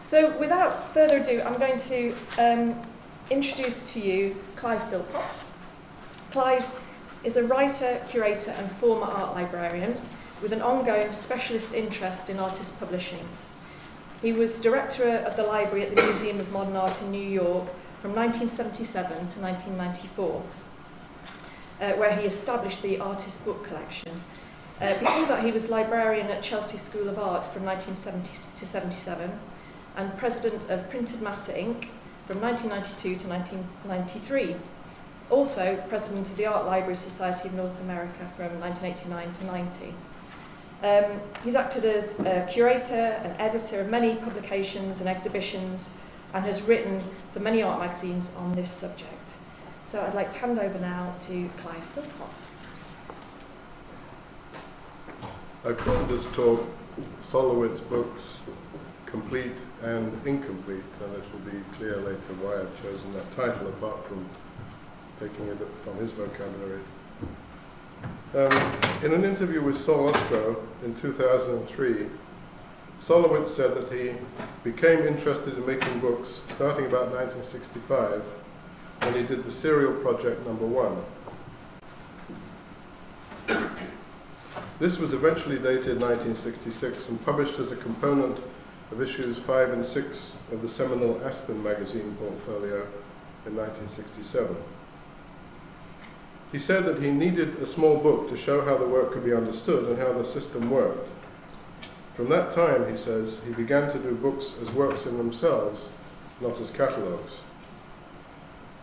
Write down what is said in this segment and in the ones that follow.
So without further ado, I'm going to introduce to you Clive Philpott. Clive is a writer, curator and former art librarian with an ongoing specialist interest in artist publishing. He was director of the library at the Museum of Modern Art in New York from 1977 to 1994, where he established the Artist Book Collection. Before that, he was librarian at Chelsea School of Art from 1970 to 77 and president of Printed Matter Inc. from 1992 to 1993. Also president of the Art Library Society of North America from 1989 to 90. He's acted as a curator and editor of many publications and exhibitions and has written for many art magazines on this subject. So I'd like to hand over now to Clive Philpott. I've called this talk Sol LeWitt's books, Complete and Incomplete, and it will be clear later why I've chosen that title apart from taking it from his vocabulary. In an interview with Sol in 2003, Sol LeWitt said that he became interested in making books starting about 1965 when he did the serial project #1. This was eventually dated 1966 and published as a component of issues 5 and 6 of the seminal Aspen magazine portfolio in 1967. He said that he needed a small book to show how the work could be understood and how the system worked. From that time, he says, he began to do books as works in themselves, not as catalogues.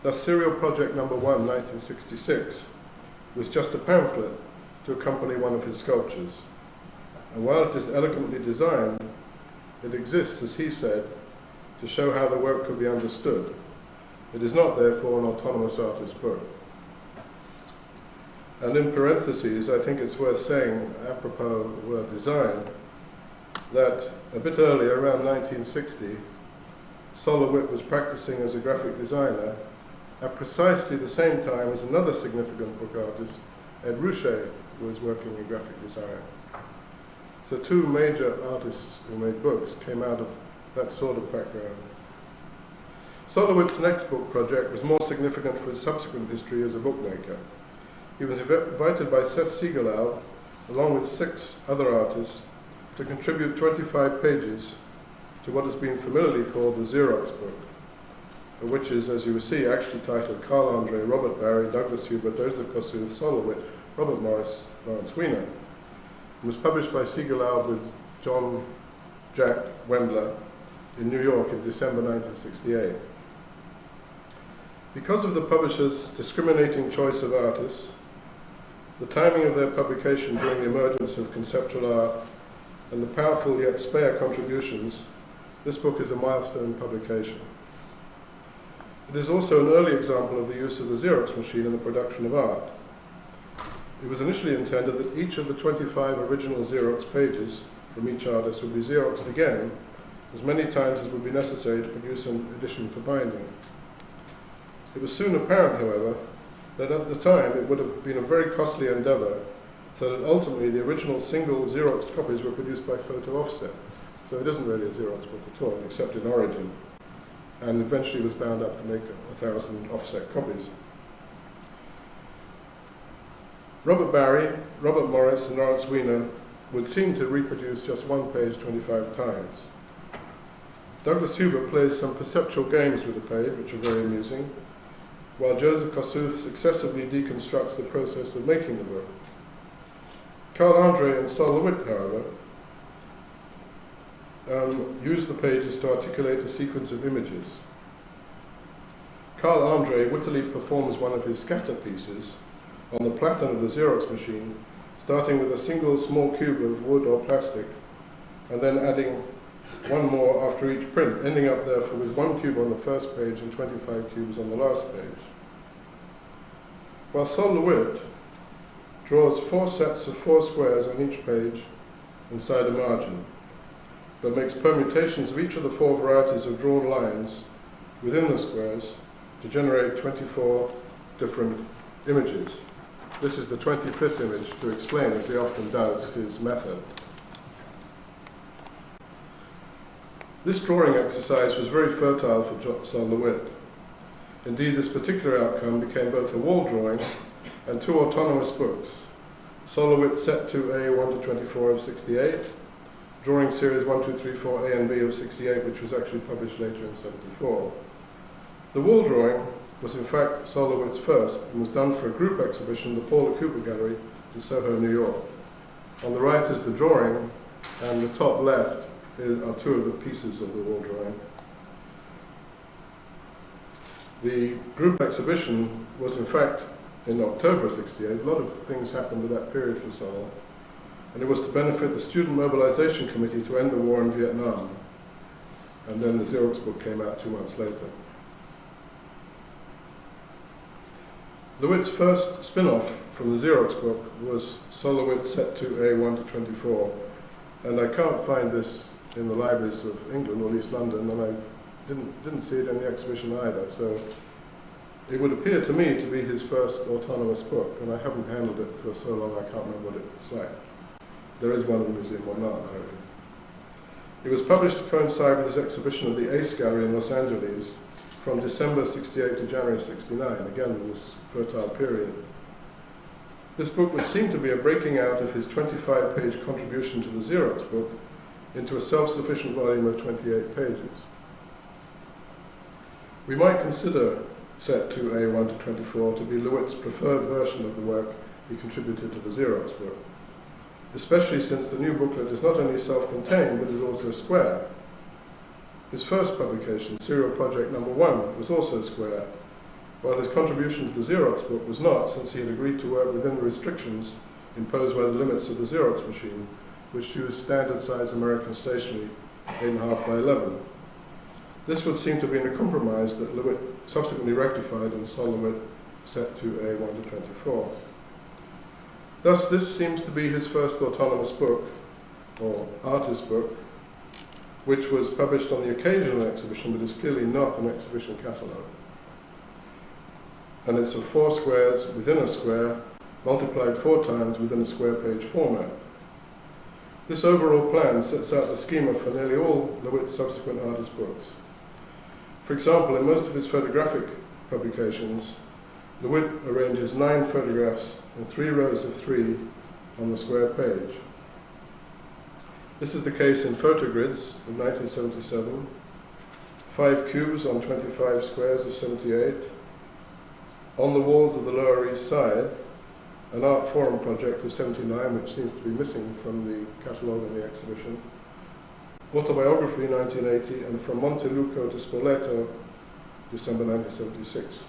Thus, Serial Project #1, 1966, was just a pamphlet to accompany one of his sculptures. And while it is elegantly designed, it exists, as he said, to show how the work could be understood. It is not, therefore, an autonomous artist's book. And in parentheses, I think it's worth saying, apropos of the word design, that a bit earlier, around 1960, Sol LeWitt was practicing as a graphic designer at precisely the same time as another significant book artist, Ed Ruscha, was working in graphic design. So two major artists who made books came out of that sort of background. Sol LeWitt's next book project was more significant for his subsequent history as a bookmaker. He was invited by Seth Siegelau, along with 6 other artists, to contribute 25 pages to what has been familiarly called the Xerox book, which is, as you will see, actually titled Carl Andre, Robert Barry, Douglas Huber, Josef Kossuth, Sol LeWitt, Robert Morris, Lawrence Weiner. It was published by Siegelau with John Jack Wendler in New York in December 1968. Because of the publisher's discriminating choice of artists, the timing of their publication during the emergence of conceptual art, and the powerful yet spare contributions, this book is a milestone publication. It is also an early example of the use of the Xerox machine in the production of art. It was initially intended that each of the 25 original Xerox pages from each artist would be Xeroxed again as many times as would be necessary to produce an edition for binding. It was soon apparent, however, that at the time it would have been a very costly endeavour, so that ultimately the original single Xerox copies were produced by photo offset. So it isn't really a Xerox book at all, except in origin, and eventually was bound up to make 1,000 offset copies. Robert Barry, Robert Morris and Lawrence Weiner would seem to reproduce just one page 25 times. Douglas Huber plays some perceptual games with the page, which are very amusing, while Josef Kossuth successively deconstructs the process of making the book. Carl Andre and Sol LeWitt, however, use the pages to articulate a sequence of images. Carl Andre wittily performs one of his scatter pieces on the platen of the Xerox machine, starting with a single small cube of wood or plastic, and then adding one more after each print, ending up therefore with 1 cube on the first page and 25 cubes on the last page. While Sol LeWitt draws 4 sets of 4 squares on each page inside a margin, but makes permutations of each of the 4 varieties of drawn lines within the squares to generate 24 different images. This is the 25th image to explain, as he often does, his method. This drawing exercise was very fertile for Sol LeWitt. Indeed, this particular outcome became both a wall drawing and two autonomous books, Sol LeWitt Set 2A 1-24 of 68, Drawing Series 1, 2, 3, 4 A and B of 68, which was actually published later in 74. The wall drawing was in fact Sol LeWitt's first and was done for a group exhibition, the Paula Cooper Gallery in Soho, New York. On the right is the drawing, and the top left are two of the pieces of the wall drawing. The group exhibition was in fact in October 68. A lot of things happened at that period for Sol, and it was to benefit the Student Mobilization Committee to end the war in Vietnam. And then the Xerox book came out 2 months later. LeWitt's first spin-off from the Xerox book was Sol LeWitt Set 2A 1-24, and I can't find this in the libraries of England, or at least London, and I didn't see it in the exhibition either. So it would appear to me to be his first autonomous book, and I haven't handled it for so long I can't remember what it's like. There is one in the Museum of Art, I reckon. It was published to coincide with his exhibition at the Ace Gallery in Los Angeles from December 68 to January 69, again in this fertile period. This book would seem to be a breaking out of his 25-page contribution to the Xerox book into a self-sufficient volume of 28 pages. We might consider Set 2A 1-24 to be LeWitt's preferred version of the work he contributed to the Xerox book, especially since the new booklet is not only self-contained but is also square. His first publication, Serial Project No. 1, was also square, while his contribution to the Xerox book was not, since he had agreed to work within the restrictions imposed by the limits of the Xerox machine, which used standard-size American stationery, 8.5 by 11. This would seem to be a compromise that LeWitt subsequently rectified in Sol LeWitt Set 2A 1-24. Thus, this seems to be his first autonomous book, or artist book, which was published on the occasional exhibition, but is clearly not an exhibition catalogue. And it's of 4 squares within a square, multiplied 4 times within a square page format. This overall plan sets out the schema for nearly all LeWitt's subsequent artist books. For example, in most of his photographic publications, LeWitt arranges 9 photographs in 3 rows of 3 on the square page. This is the case in Photogrids of 1977, 5 cubes on 25 squares of 78, On the Walls of the Lower East Side, an art forum project of 79, which seems to be missing from the catalogue and the exhibition, Autobiography 1980, and From Monteluco to Spoleto, December 1976,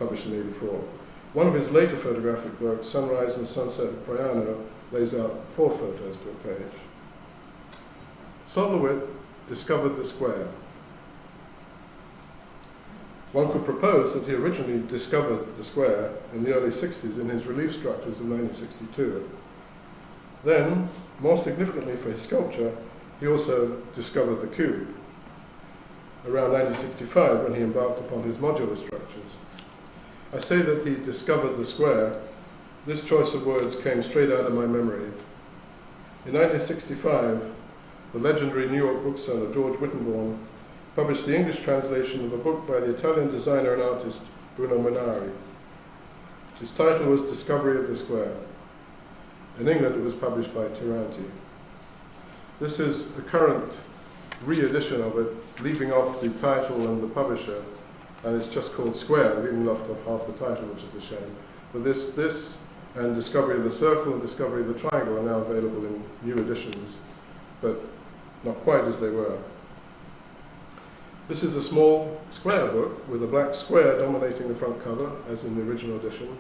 published in 84. One of his later photographic works, Sunrise and Sunset at Priano, lays out 4 photos to a page. Sol LeWitt discovered the square. One could propose that he originally discovered the square in the early 60s in his relief structures of 1962. Then, more significantly for his sculpture, he also discovered the cube around 1965 when he embarked upon his modular structures. I say that he discovered the square. This choice of words came straight out of my memory. In 1965, the legendary New York bookseller George Wittenborn published the English translation of a book by the Italian designer and artist Bruno Munari. Its title was Discovery of the Square. In England, it was published by Tiranti. This is the current re-edition of it, leaving off the title and the publisher, and it's just called Square, leaving off half the title, which is a shame. But this and Discovery of the Circle and Discovery of the Triangle are now available in new editions, but not quite as they were. This is a small square book with a black square dominating the front cover, as in the original edition,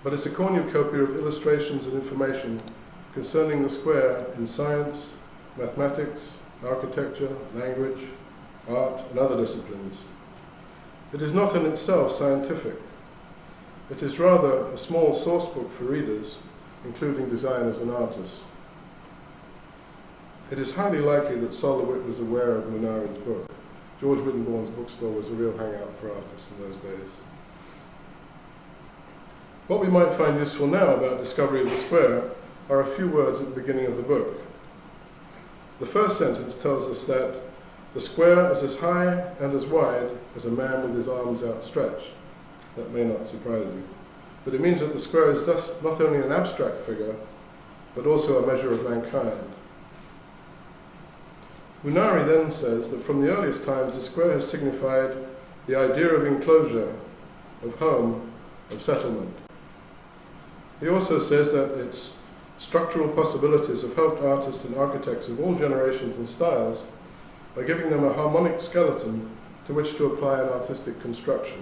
but it's a cornucopia of illustrations and information concerning the square in science, mathematics, architecture, language, art, and other disciplines. It is not in itself scientific. It is rather a small source book for readers, including designers and artists. It is highly likely that Sol LeWitt was aware of Munari's book. George Wittenborn's bookstore was a real hangout for artists in those days. What we might find useful now about Discovery of the Square are a few words at the beginning of the book. The first sentence tells us that the square is as high and as wide as a man with his arms outstretched. That may not surprise you. But it means that the square is thus not only an abstract figure, but also a measure of mankind. Munari then says that from the earliest times the square has signified the idea of enclosure, of home, of settlement. He also says that its structural possibilities have helped artists and architects of all generations and styles by giving them a harmonic skeleton to which to apply an artistic construction.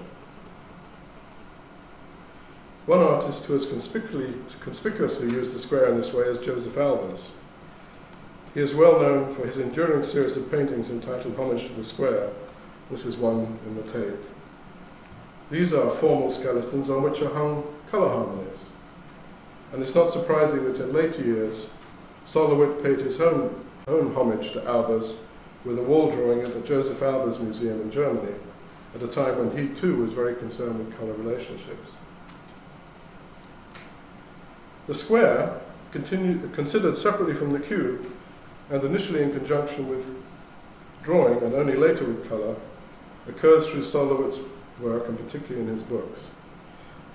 One artist who has conspicuously used the square in this way is Josef Albers. He is well known for his enduring series of paintings entitled Homage to the Square. This is one in the Tate. These are formal skeletons on which are hung colour harmonies. And it's not surprising that in later years, Sol LeWitt paid his own homage to Albers with a wall drawing at the Josef Albers Museum in Germany, at a time when he too was very concerned with colour relationships. The square, considered separately from the cube, and initially in conjunction with drawing and only later with colour, occurs through Sol LeWitt's work, and particularly in his books.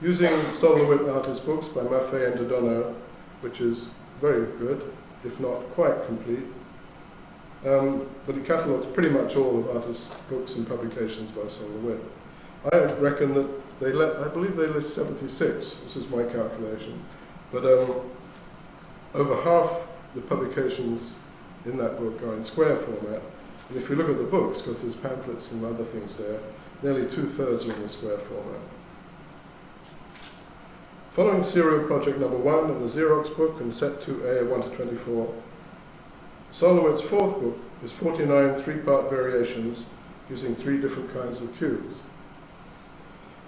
Using Sol LeWitt artist books by Maffei and Dodonneau, which is very good, if not quite complete, but it catalogues pretty much all of artists' books and publications by Sol LeWitt. I reckon that I believe they list 76, this is my calculation, but over half the publications in that book are in square format, and if you look at the books, because there's pamphlets and other things there, nearly 2/3 are in the square format. Following serial project number 1 in the Xerox book and set 2A 1-24, Sol LeWitt's fourth book is 49 3-part variations using 3 different kinds of cubes.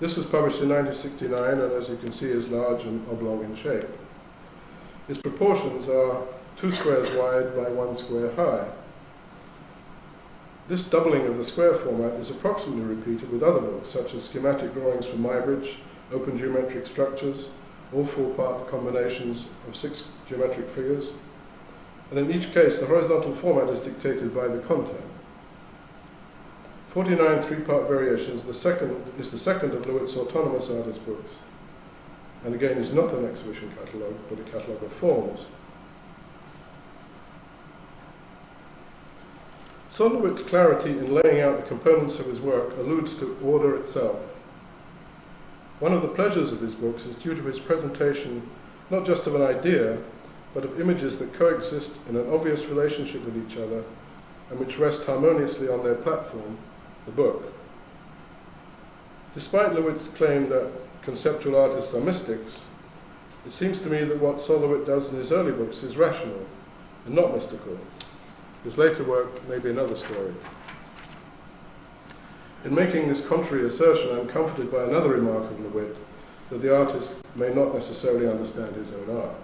This was published in 1969 and, as you can see, is large and oblong in shape. Its proportions are 2 squares wide by 1 square high. This doubling of the square format is approximately repeated with other books, such as schematic drawings from Muybridge, open geometric structures, all 4-part combinations of 6 geometric figures, and in each case the horizontal format is dictated by the content. 49 3-part variations is the second of LeWitt's autonomous artist books, and again is not an exhibition catalogue, but a catalogue of forms. Sol LeWitt's clarity in laying out the components of his work alludes to order itself. One of the pleasures of his books is due to his presentation not just of an idea, but of images that coexist in an obvious relationship with each other and which rest harmoniously on their platform, the book. Despite LeWitt's claim that conceptual artists are mystics, it seems to me that what Sol LeWitt does in his early books is rational and not mystical. His later work may be another story. In making this contrary assertion, I am comforted by another remark of LeWitt, that the artist may not necessarily understand his own art.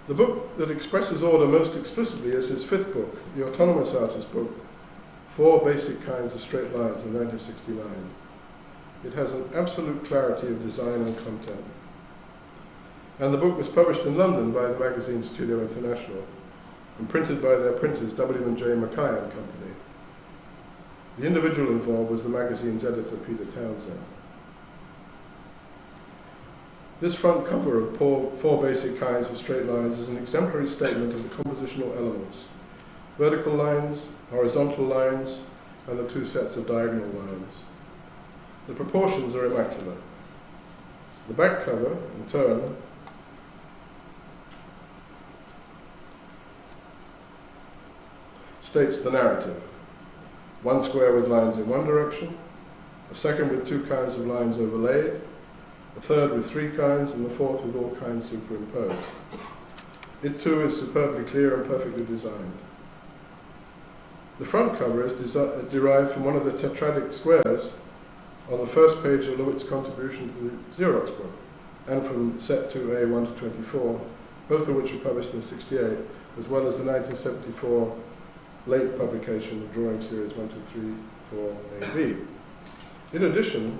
The book that expresses order most explicitly is his 5th book, the autonomous artist book, 4 Basic Kinds of Straight Lines in 1969. It has an absolute clarity of design and content. And the book was published in London by the magazine Studio International and printed by their printers W&J Mackay and Company. The individual involved was the magazine's editor, Peter Townsend. This front cover of 4 Basic Kinds of Straight Lines is an exemplary statement of the compositional elements: vertical lines, horizontal lines, and the 2 sets of diagonal lines. The proportions are immaculate. The back cover, in turn, states the narrative: 1 square with lines in one direction, a second with 2 kinds of lines overlaid, a third with 3 kinds, and the fourth with all kinds superimposed. It too is superbly clear and perfectly designed. The front cover is derived from one of the tetradic squares on the first page of LeWitt's contribution to the Xerox book, and from set 2A 1-24, both of which were published in '68, as well as the 1974 late publication of drawing series 1-3-4 AB. In addition,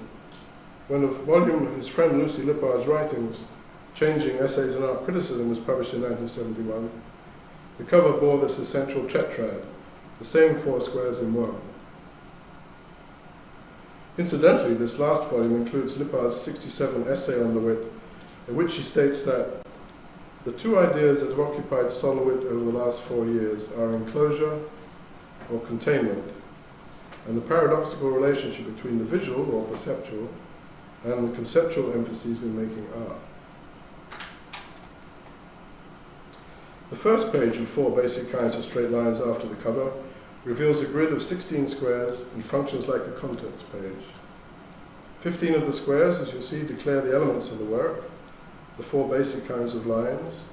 when a volume of his friend Lucy Lippard's writings, Changing Essays in Art Criticism, was published in 1971, The cover bore this essential tetrad, the same 4 squares in one. Incidentally, this last volume includes Lippard's 67 essay on LeWitt, in which he states that the two ideas that have occupied Sol LeWitt over the last 4 years are enclosure or containment, and the paradoxical relationship between the visual or perceptual and the conceptual emphases in making art. The first page of 4 basic kinds of straight lines after the cover reveals a grid of 16 squares and functions like a contents page. 15 of the squares, as you see, declare the elements of the work, the 4 basic kinds of lines,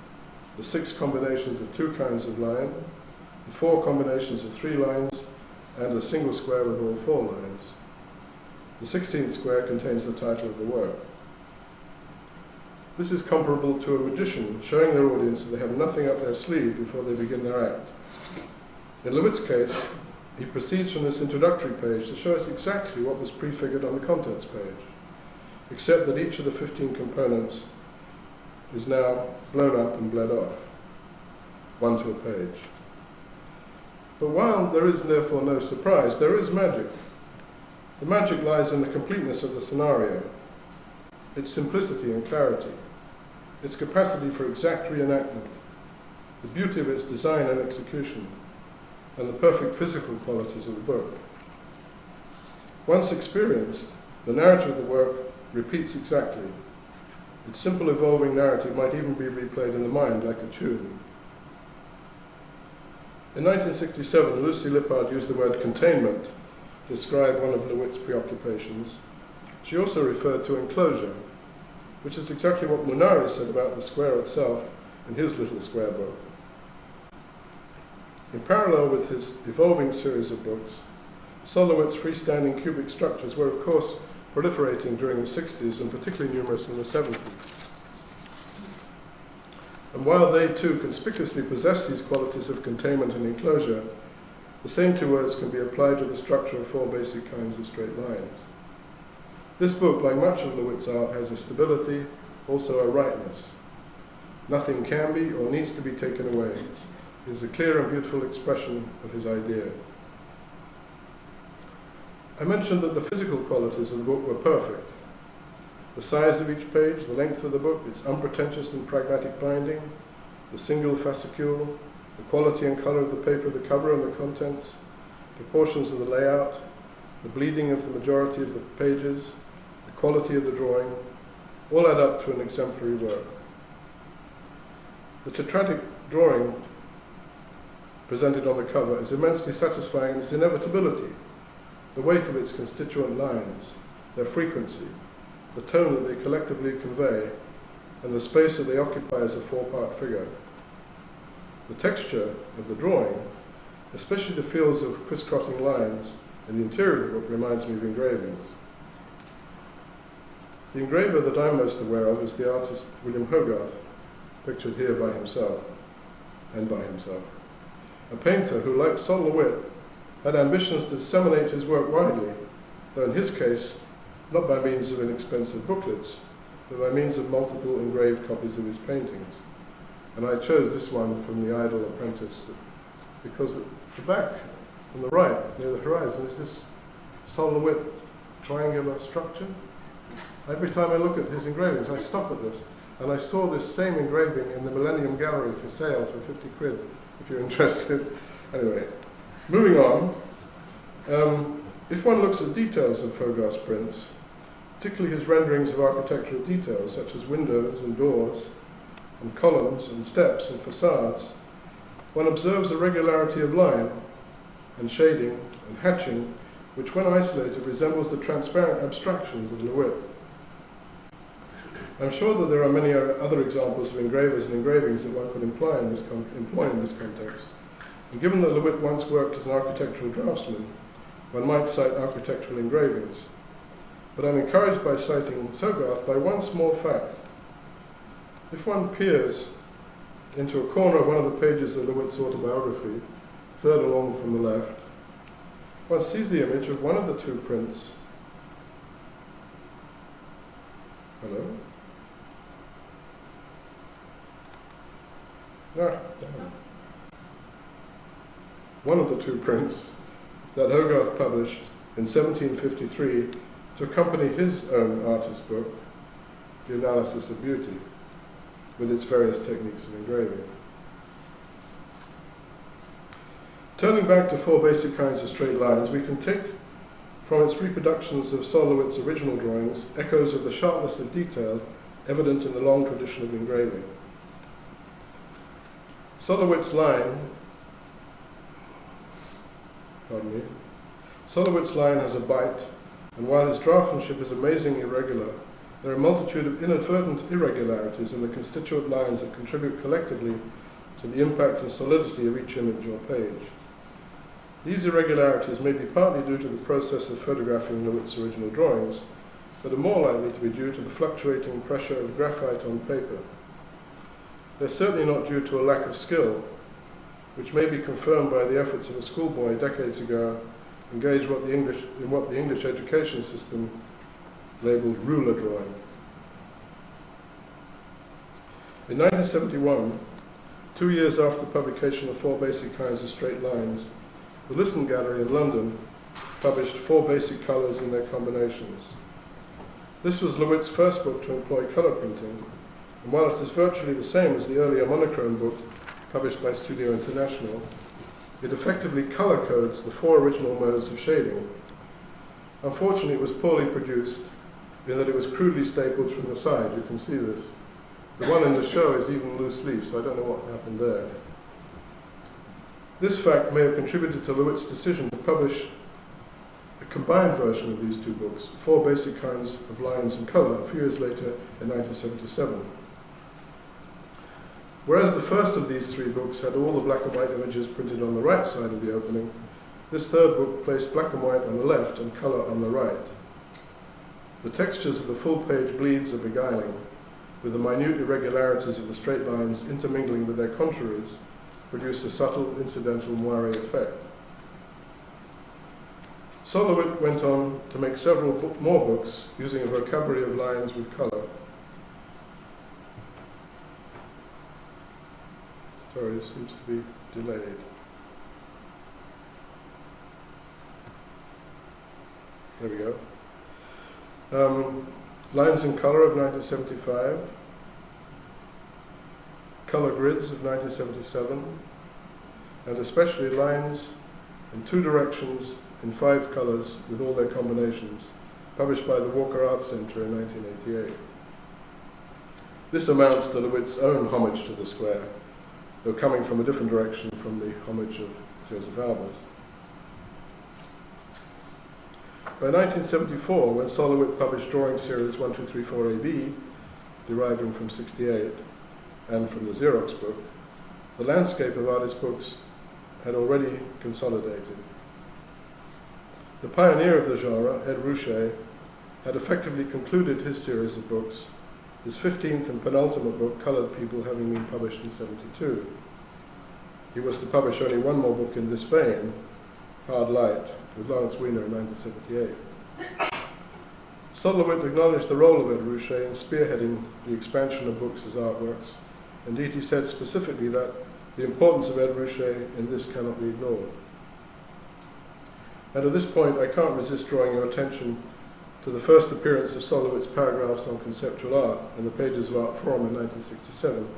the 6 combinations of 2 kinds of line, the 4 combinations of 3 lines, and a single square with all 4 lines. The 16th square contains the title of the work. This is comparable to a magician showing their audience that they have nothing up their sleeve before they begin their act. In LeWitt's case, he proceeds from this introductory page to show us exactly what was prefigured on the contents page, except that each of the 15 components is now blown up and bled off, one to a page. But while there is therefore no surprise, there is magic. The magic lies in the completeness of the scenario, its simplicity and clarity, its capacity for exact reenactment, the beauty of its design and execution, and the perfect physical qualities of the book. Once experienced, the narrative of the work repeats exactly. Its simple evolving narrative might even be replayed in the mind like a tune. In 1967, Lucy Lippard used the word containment to describe one of LeWitt's preoccupations. She also referred to enclosure, which is exactly what Munari said about the square itself in his little square book. In parallel with his evolving series of books, Sol LeWitt's freestanding cubic structures were, of course, proliferating during the 60s and particularly numerous in the 70s. And while they too conspicuously possess these qualities of containment and enclosure, the same 2 words can be applied to the structure of 4 basic kinds of straight lines. This book, like much of LeWitt's art, has a stability, also a rightness. Nothing can be or needs to be taken away. It is a clear and beautiful expression of his idea. I mentioned that the physical qualities of the book were perfect. The size of each page, the length of the book, its unpretentious and pragmatic binding, the single fascicule, the quality and colour of the paper, the cover and the contents, proportions of the layout, the bleeding of the majority of the pages, the quality of the drawing, all add up to an exemplary work. The tetradic drawing presented on the cover is immensely satisfying in its inevitability, the weight of its constituent lines, their frequency, the tone that they collectively convey, and the space that they occupy as a 4-part figure. The texture of the drawing, especially the fields of crisscrossing lines in the interior of the book, reminds me of engravings. The engraver that I'm most aware of is the artist William Hogarth, pictured here by himself, a painter who, like Sol LeWitt, had ambitions to disseminate his work widely, though in his case, not by means of inexpensive booklets, but by means of multiple engraved copies of his paintings. And I chose this one from The Idle Apprentice because at the back, on the right, near the horizon, is this Sol LeWitt triangular structure. Every time I look at his engravings, I stop at this. And I saw this same engraving in the Millennium Gallery for sale for 50 quid, if you're interested. Anyway, moving on. If one looks at details of Hogarth's prints, particularly his renderings of architectural details, such as windows and doors, and columns and steps and facades, one observes a regularity of line and shading and hatching, which when isolated resembles the transparent abstractions of LeWitt. I'm sure that there are many other examples of engravers and engravings that one could employ in this context. And given that LeWitt once worked as an architectural draftsman, one might cite architectural engravings. But I'm encouraged by citing Hogarth by one small fact. If one peers into a corner of one of the pages of LeWitt's Autobiography, third along from the left, one sees the image of one of the 2 prints. Hello? one of the two prints that Hogarth published in 1753 to accompany his own artist book, The Analysis of Beauty, with its various techniques of engraving. Turning back to four basic kinds of straight lines, we can take from its reproductions of Sol LeWitt's original drawings echoes of the sharpness of detail evident in the long tradition of engraving. Sol LeWitt's line has a bite, and while his draftsmanship is amazingly irregular, there are a multitude of inadvertent irregularities in the constituent lines that contribute collectively to the impact and solidity of each image or page. These irregularities may be partly due to the process of photographing LeWitt's original drawings, but are more likely to be due to the fluctuating pressure of graphite on paper. They're certainly not due to a lack of skill, which may be confirmed by the efforts of a schoolboy decades ago engaged in what the English education system labelled ruler drawing. In 1971, 2 years after the publication of Four Basic Kinds of Straight Lines, the Lisson Gallery in London published Four Basic Colours in their combinations. This was LeWitt's first book to employ colour printing, and while it is virtually the same as the earlier monochrome book published by Studio International, it effectively colour codes the four original modes of shading. Unfortunately, it was poorly produced in that it was crudely stapled from the side. You can see this. The one in the show is even loose leaf, so I don't know what happened there. This fact may have contributed to LeWitt's decision to publish a combined version of these two books, Four Basic Kinds of Lines and Colour, a few years later in 1977. Whereas the first of these three books had all the black and white images printed on the right side of the opening, this third book placed black and white on the left and colour on the right. The textures of the full-page bleeds are beguiling, with the minute irregularities of the straight lines intermingling with their contraries, produce a subtle incidental moire effect. Sol LeWitt went on to make several more books using a vocabulary of lines with colour. Sorry, this seems to be delayed. There we go. Lines in Colour of 1975. Colour Grids of 1977, and especially Lines in Two Directions in 5 colours with all their combinations, published by the Walker Arts Centre in 1988. This amounts to LeWitt's own homage to the square, though coming from a different direction from the homage of Josef Albers. By 1974, when Sol LeWitt published drawing series 1, 2, 3, 4 AB, deriving from 68, and from the Xerox book, the landscape of artist books had already consolidated. The pioneer of the genre, Ed Ruscha, had effectively concluded his series of books, his 15th and penultimate book, Coloured People, having been published in 1972. He was to publish only one more book in this vein, Hard Light, with Lawrence Weiner in 1978. Sol LeWitt acknowledged the role of Ed Ruscha in spearheading the expansion of books as artworks. Indeed, he said specifically that the importance of Ed Ruscha in this cannot be ignored. And at this point, I can't resist drawing your attention to the first appearance of Sol LeWitt's paragraphs on conceptual art in the pages of Art Forum in 1967,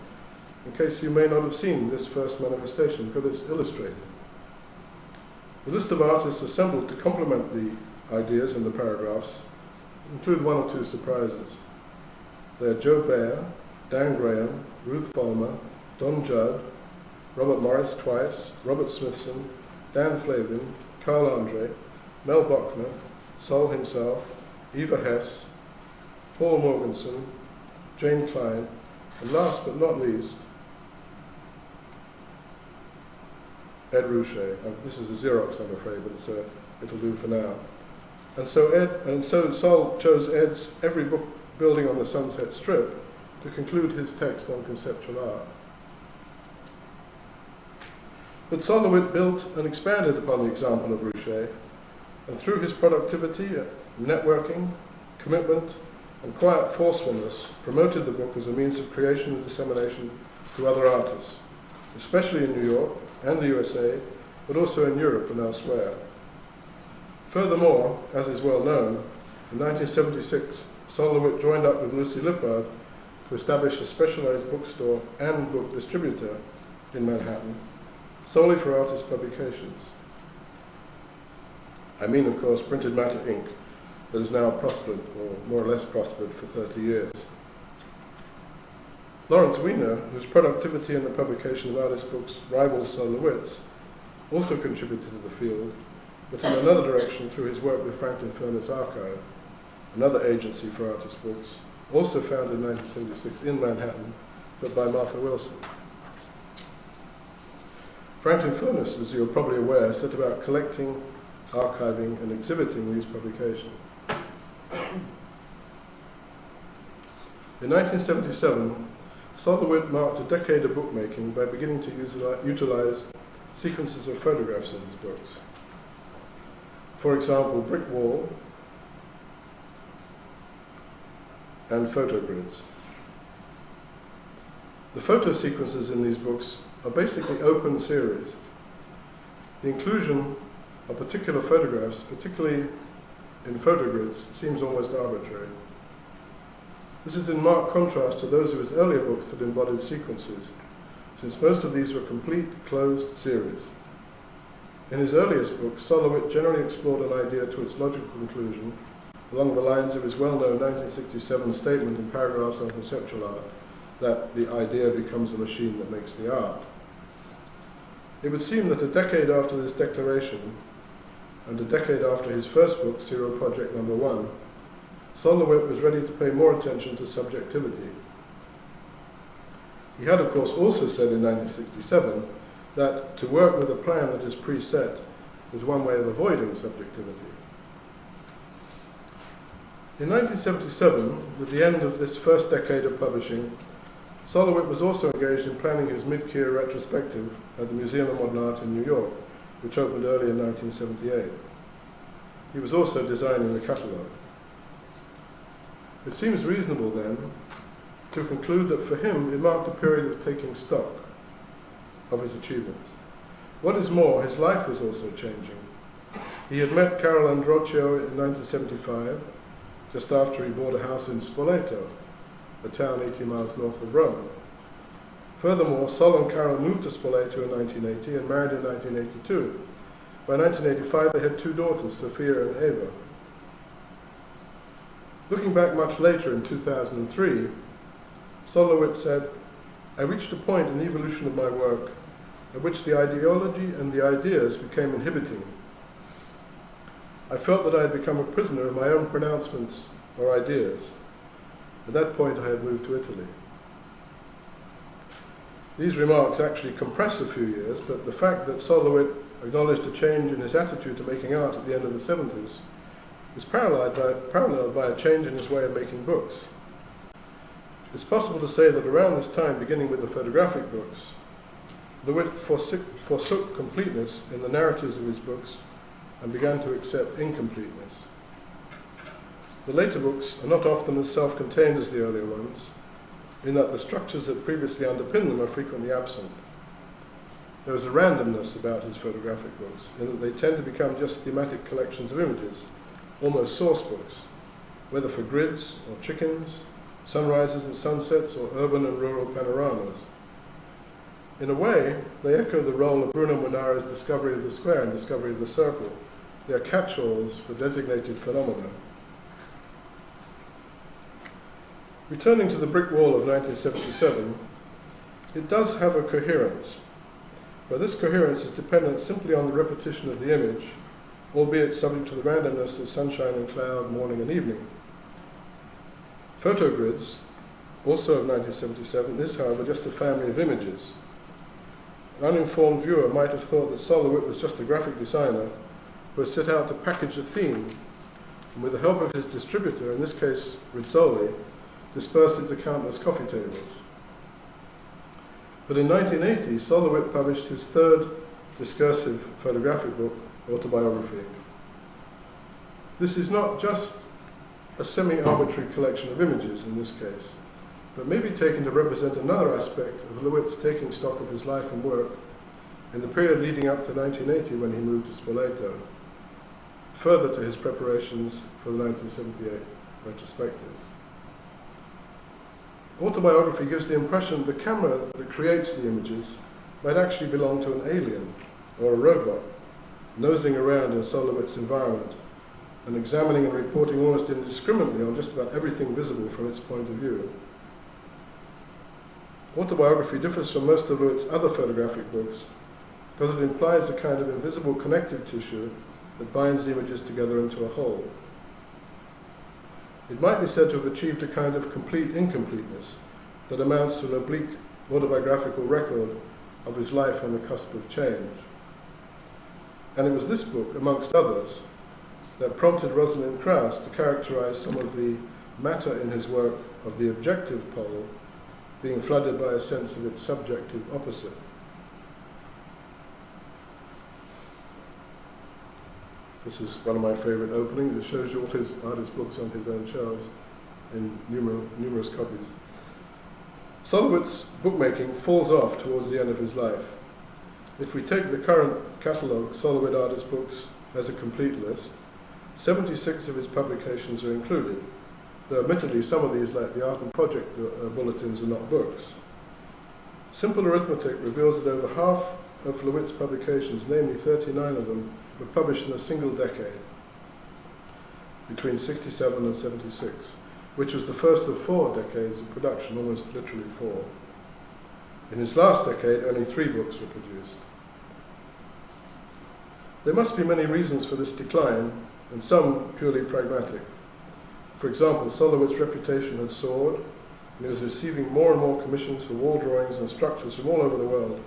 in case you may not have seen this first manifestation, because it's illustrated. The list of artists assembled to complement the ideas in the paragraphs include one or two surprises. They are Joe Baer, Dan Graham, Ruth Vollmer, Don Judd, Robert Morris twice, Robert Smithson, Dan Flavin, Carl Andre, Mel Bochner, Sol himself, Eva Hess, Paul Morganson, Jane Klein, and last but not least, Ed Ruscha. This is a Xerox, I'm afraid, but it'll do for now. And so Sol chose Ed's Every Book Building on the Sunset Strip to conclude his text on conceptual art. But Sol LeWitt built and expanded upon the example of Ruscha, and through his productivity, networking, commitment, and quiet forcefulness, promoted the book as a means of creation and dissemination to other artists, especially in New York and the USA, but also in Europe and elsewhere. Furthermore, as is well known, in 1976, Sol LeWitt joined up with Lucy Lippard to establish a specialized bookstore and book distributor in Manhattan, solely for artist publications. I mean, of course, printed matter ink that has now prospered, or more or less prospered, for 30 years. Lawrence Weiner, whose productivity in the publication of artist books rivals Sol LeWitt's, also contributed to the field, but in another direction through his work with Franklin Furnace Archive, another agency for artist books, also founded in 1976 in Manhattan, but by Martha Wilson. Franklin Furnace, as you're probably aware, set about collecting, archiving, and exhibiting these publications. In 1977, Sol LeWitt marked a decade of bookmaking by beginning to utilize sequences of photographs in his books. For example, Brick Wall and photo grids. The photo sequences in these books are basically open series. The inclusion of particular photographs, particularly in photo grids, seems almost arbitrary. This is in marked contrast to those of his earlier books that embodied sequences, since most of these were complete, closed series. In his earliest books, Sol LeWitt generally explored an idea to its logical conclusion along the lines of his well-known 1967 statement in Paragraphs on Conceptual Art that the idea becomes the machine that makes the art. It would seem that a decade after this declaration, and a decade after his first book, Zero Project No. 1, Sol LeWitt was ready to pay more attention to subjectivity. He had, of course, also said in 1967 that to work with a plan that is preset is one way of avoiding subjectivity. In 1977, with the end of this first decade of publishing, Sol LeWitt was also engaged in planning his mid-Keir retrospective at the Museum of Modern Art in New York, which opened early in 1978. He was also designing the catalogue. It seems reasonable, then, to conclude that for him it marked a period of taking stock of his achievements. What is more, his life was also changing. He had met Carol Androcchio in 1975, just after he bought a house in Spoleto, a town 80 miles north of Rome. Furthermore, Sol and Carol moved to Spoleto in 1980 and married in 1982. By 1985, they had two daughters, Sophia and Eva. Looking back much later in 2003, Sol LeWitt said, "I reached a point in the evolution of my work at which the ideology and the ideas became inhibiting. I felt that I had become a prisoner of my own pronouncements or ideas. At that point, I had moved to Italy." These remarks actually compress a few years, but the fact that Sol LeWitt acknowledged a change in his attitude to making art at the end of the 70s is paralleled by a change in his way of making books. It's possible to say that around this time, beginning with the photographic books, LeWitt forsook completeness in the narratives of his books and began to accept incompleteness. The later books are not often as self-contained as the earlier ones, in that the structures that previously underpin them are frequently absent. There is a randomness about his photographic books, in that they tend to become just thematic collections of images, almost source books, whether for grids or chickens, sunrises and sunsets, or urban and rural panoramas. In a way, they echo the role of Bruno Munara's Discovery of the Square and Discovery of the Circle. They are catch-alls for designated phenomena. Returning to the Brick Wall of 1977, it does have a coherence, but this coherence is dependent simply on the repetition of the image, albeit subject to the randomness of sunshine and cloud, morning and evening. Photo grids, also of 1977, is, however, just a family of images. An uninformed viewer might have thought that Sol LeWitt was just a graphic designer who had set out to package a theme, and with the help of his distributor, in this case Rizzoli, dispersed it to countless coffee tables. But in 1980, Sol LeWitt published his third discursive photographic book, Autobiography. This is not just a semi-arbitrary collection of images in this case, but may be taken to represent another aspect of LeWitt's taking stock of his life and work in the period leading up to 1980 when he moved to Spoleto, further to his preparations for the 1978 retrospective. Autobiography gives the impression the camera that creates the images might actually belong to an alien or a robot, nosing around in Sol LeWitt's environment and examining and reporting almost indiscriminately on just about everything visible from its point of view. Autobiography differs from most of LeWitt's other photographic books because it implies a kind of invisible connective tissue that binds the images together into a whole. It might be said to have achieved a kind of complete incompleteness that amounts to an oblique autobiographical record of his life on the cusp of change. And it was this book, amongst others, that prompted Rosalind Krauss to characterize some of the matter in his work of the objective pole being flooded by a sense of its subjective opposite. This is one of my favorite openings. It shows you all his artist books on his own shelves in numerous copies. Sol LeWitt's bookmaking falls off towards the end of his life. If we take the current catalogue, Sol LeWitt Artist Books, as a complete list, 76 of his publications are included, though admittedly some of these, like the Art and Project bulletins, are not books. Simple arithmetic reveals that over half of LeWitt's publications, namely 39 of them, were published in a single decade, between 67 and 76, which was the first of 4 decades of production, almost literally 4. In his last decade, only 3 books were produced. There must be many reasons for this decline, and some purely pragmatic. For example, Sol LeWitt's reputation had soared, and he was receiving more and more commissions for wall drawings and structures from all over the world,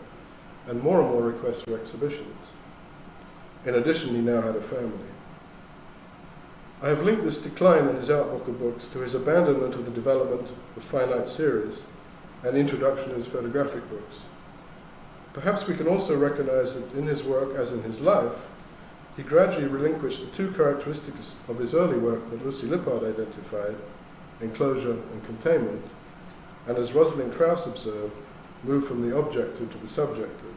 and more requests for exhibitions. In addition, he now had a family. I have linked this decline in his outlook of books to his abandonment of the development of finite series and introduction to his photographic books. Perhaps we can also recognize that in his work, as in his life, he gradually relinquished the 2 characteristics of his early work that Lucy Lippard identified, enclosure and containment, and as Rosalind Krauss observed, moved from the objective to the subjective.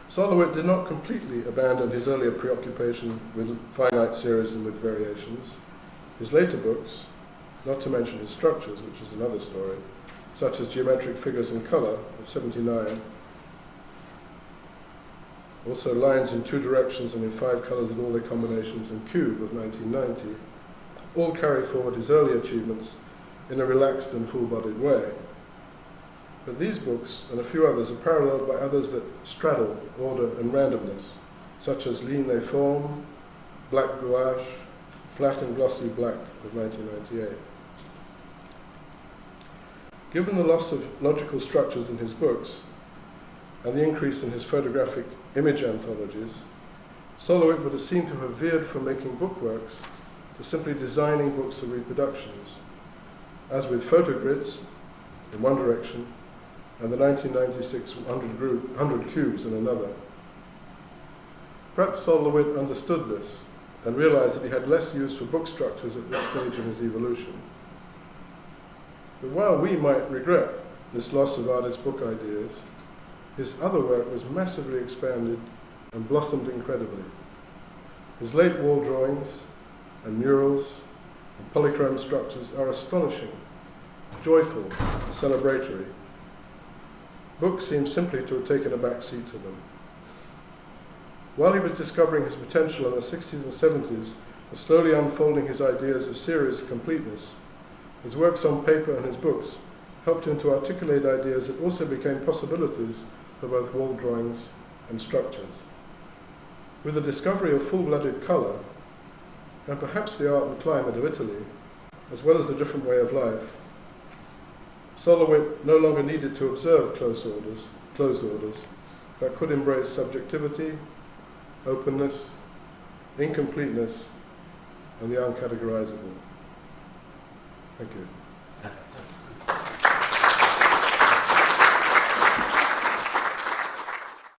Sol LeWitt did not completely abandon his earlier preoccupation with finite series and with variations. His later books, not to mention his structures, which is another story, such as Geometric Figures in Colour of 79, also Lines in 2 Directions and in 5 Colours and all their combinations, and Cube of 1990, all carry forward his early achievements in a relaxed and full-bodied way. But these books, and a few others, are paralleled by others that straddle order and randomness, such as Ligne Forme, Black Gouache, Flat and Glossy Black of 1998. Given the loss of logical structures in his books, and the increase in his photographic image anthologies, Sol LeWitt would have seemed to have veered from making bookworks to simply designing books for reproductions, as with photogrids in one direction, and the 1996 100 Cubes in another. Perhaps Sol LeWitt understood this and realized that he had less use for book structures at this stage in his evolution. But while we might regret this loss of artist book ideas, his other work was massively expanded and blossomed incredibly. His late wall drawings and murals and polychrome structures are astonishing, joyful, and celebratory. Books seem simply to have taken a back seat to them. While he was discovering his potential in the 60s and 70s and slowly unfolding his ideas of series completeness, his works on paper and his books helped him to articulate ideas that also became possibilities for both wall drawings and structures. With the discovery of full-blooded colour, and perhaps the art and climate of Italy, as well as the different way of life, Sol LeWitt no longer needed to observe closed orders, but could embrace subjectivity, openness, incompleteness, and the uncategorizable. Thank you.